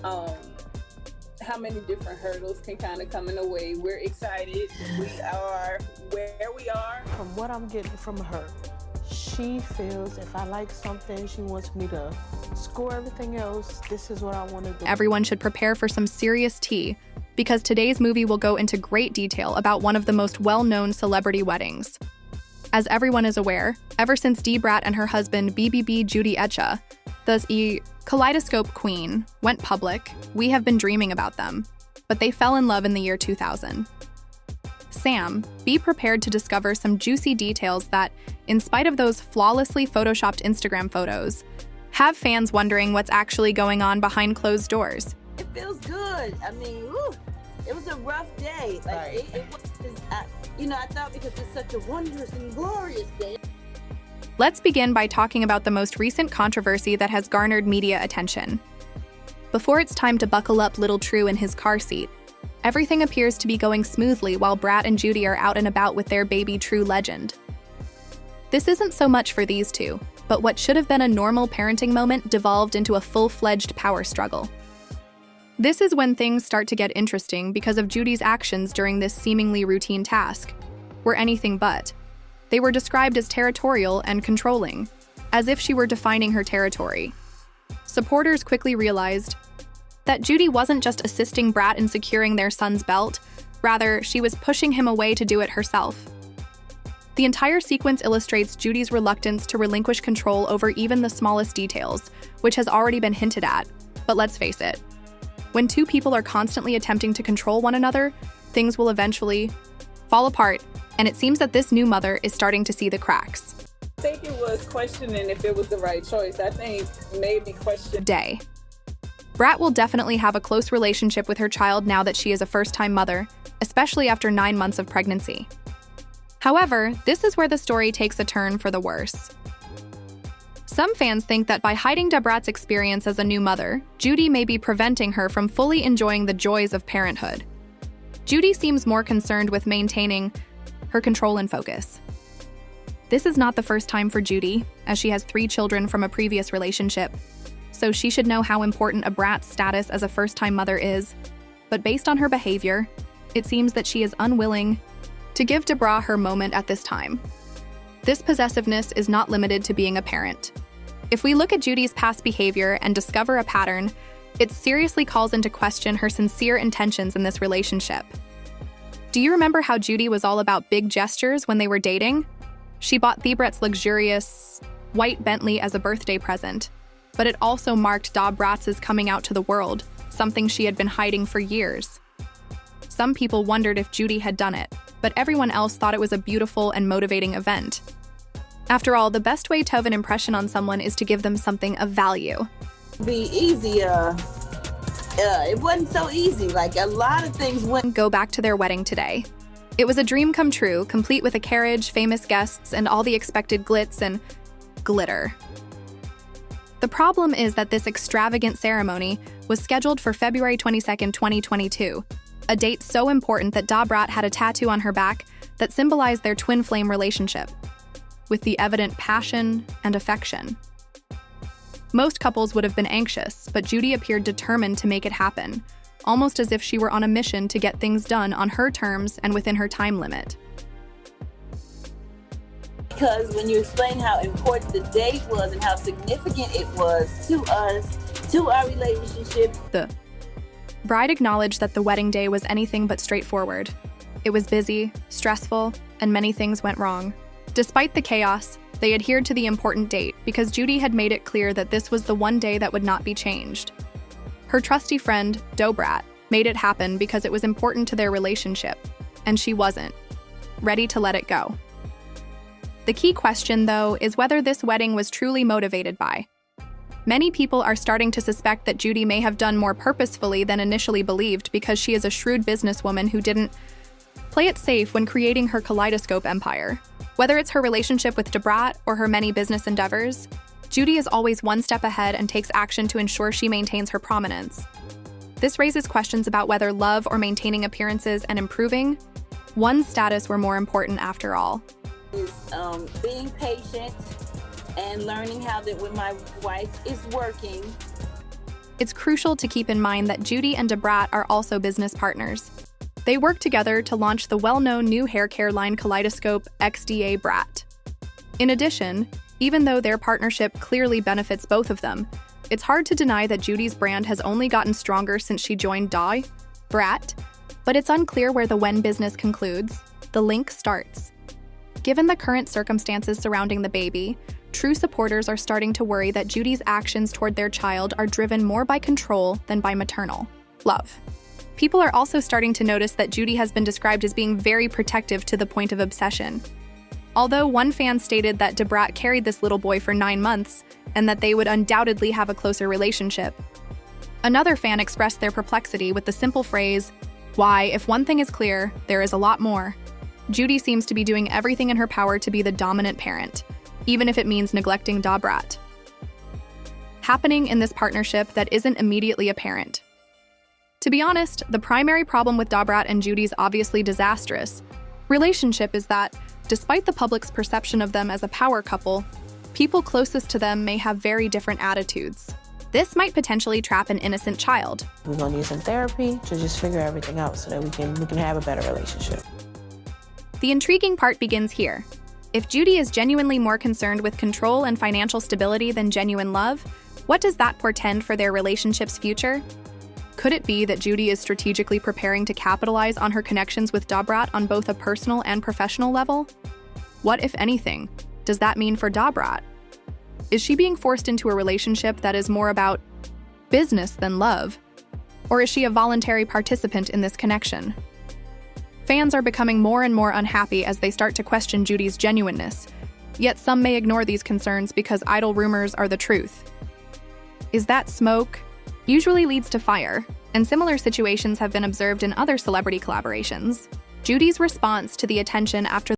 um, how many different hurdles can kind of come in the way. We're excited. We are where we are. From what I'm getting from her, she feels if I like something, she wants me to score everything else. This is what I want to do. Everyone should prepare for some serious tea, because today's movie will go into great detail about one of the most well-known celebrity weddings. As everyone is aware, ever since Brat and her husband BBB Judy, the kaleidoscope queen, went public, we have been dreaming about them, but they fell in love in the year 2000. Sam, be prepared to discover some juicy details that, in spite of those flawlessly photoshopped Instagram photos, have fans wondering what's actually going on behind closed doors. It feels good. I mean, it was a rough day. Like, Right. it was, I thought because it's such a wondrous and glorious day. Let's begin by talking about the most recent controversy that has garnered media attention. Before it's time to buckle up little True in his car seat, everything appears to be going smoothly while Brat and Judy are out and about with their baby True legend. This isn't so much for these two, but what should have been a normal parenting moment devolved into a full-fledged power struggle. This is when things start to get interesting because of Judy's actions during this seemingly routine task were anything but. They were described as territorial and controlling, as if she were defining her territory. Supporters quickly realized that Judy wasn't just assisting Brat in securing their son's belt, rather, she was pushing him away to do it herself. The entire sequence illustrates Judy's reluctance to relinquish control over even the smallest details, which has already been hinted at. But let's face it, when two people are constantly attempting to control one another, things will eventually fall apart, and it seems that this new mother is starting to see the cracks. I think it was questioning if it was the right choice. I think maybe question. Brat will definitely have a close relationship with her child now that she is a first-time mother, especially after 9 months of pregnancy. However, this is where the story takes a turn for the worse. Some fans think that by hiding Brat's experience as a new mother, Judy may be preventing her from fully enjoying the joys of parenthood. Judy seems more concerned with maintaining her control and focus. This is not the first time for Judy, as she has 3 children from a previous relationship, so she should know how important a Brat's status as a first-time mother is. But based on her behavior, it seems that she is unwilling to give Brat her moment at this time. This possessiveness is not limited to being a parent. If we look at Judy's past behavior and discover a pattern, it seriously calls into question her sincere intentions in this relationship. Do you remember how Judy was all about big gestures when they were dating? She bought Brat's luxurious white Bentley as a birthday present, but it also marked Brat's coming out to the world, something she had been hiding for years. Some people wondered if Judy had done it, but everyone else thought it was a beautiful and motivating event. After all, the best way to have an impression on someone is to give them something of value. Be easier. It wasn't so easy. Like, a lot of things went. Go back to their wedding today. It was a dream come true, complete with a carriage, famous guests, and all the expected glitz and glitter. The problem is that this extravagant ceremony was scheduled for February 22, 2022, a date so important that Brat had a tattoo on her back that symbolized their twin flame relationship, with the evident passion and affection. Most couples would have been anxious, but Judy appeared determined to make it happen, almost as if she were on a mission to get things done on her terms and within her time limit. Because when you explain how important the date was and how significant it was to us, to our relationship. The bride acknowledged that the wedding day was anything but straightforward. It was busy, stressful, and many things went wrong. Despite the chaos, they adhered to the important date because Judy had made it clear that this was the one day that would not be changed. Her trusty friend, Brat, made it happen because it was important to their relationship, and she wasn't ready to let it go. The key question, though, is whether this wedding was truly motivated by. Many people are starting to suspect that Judy may have done more purposefully than initially believed because she is a shrewd businesswoman who didn't play it safe when creating her kaleidoscope empire. Whether it's her relationship with Brat or her many business endeavors, Judy is always one step ahead and takes action to ensure she maintains her prominence. This raises questions about whether love or maintaining appearances and improving one's status were more important after all. Is being patient and learning how that when my wife is working. It's crucial to keep in mind that Judy and Brat are also business partners. They work together to launch the well-known new hair care line Kaleidoscope XDA Brat. In addition, even though their partnership clearly benefits both of them, it's hard to deny that Judy's brand has only gotten stronger since she joined Brat, but it's unclear where the when business concludes, the link starts. Given the current circumstances surrounding the baby, true supporters are starting to worry that Judy's actions toward their child are driven more by control than by maternal love. People are also starting to notice that Judy has been described as being very protective to the point of obsession. Although one fan stated that Brat carried this little boy for 9 months and that they would undoubtedly have a closer relationship, another fan expressed their perplexity with the simple phrase, "Why, if one thing is clear, there is a lot more." Judy seems to be doing everything in her power to be the dominant parent, even if it means neglecting Brat. Happening in this partnership that isn't immediately apparent. To be honest, the primary problem with Brat and Judy's obviously disastrous relationship is that, despite the public's perception of them as a power couple, people closest to them may have very different attitudes. This might potentially trap an innocent child. We're gonna need some therapy to just figure everything out so that we can have a better relationship. The intriguing part begins here. If Judy is genuinely more concerned with control and financial stability than genuine love, what does that portend for their relationship's future? Could it be that Judy is strategically preparing to capitalize on her connections with Brat on both a personal and professional level? What, if anything, does that mean for Brat? Is she being forced into a relationship that is more about business than love? Or is she a voluntary participant in this connection? Fans are becoming more and more unhappy as they start to question Judy's genuineness, yet some may ignore these concerns because idle rumors are the truth. Is that smoke? Usually leads to fire, and similar situations have been observed in other celebrity collaborations. Judy's response to the attention after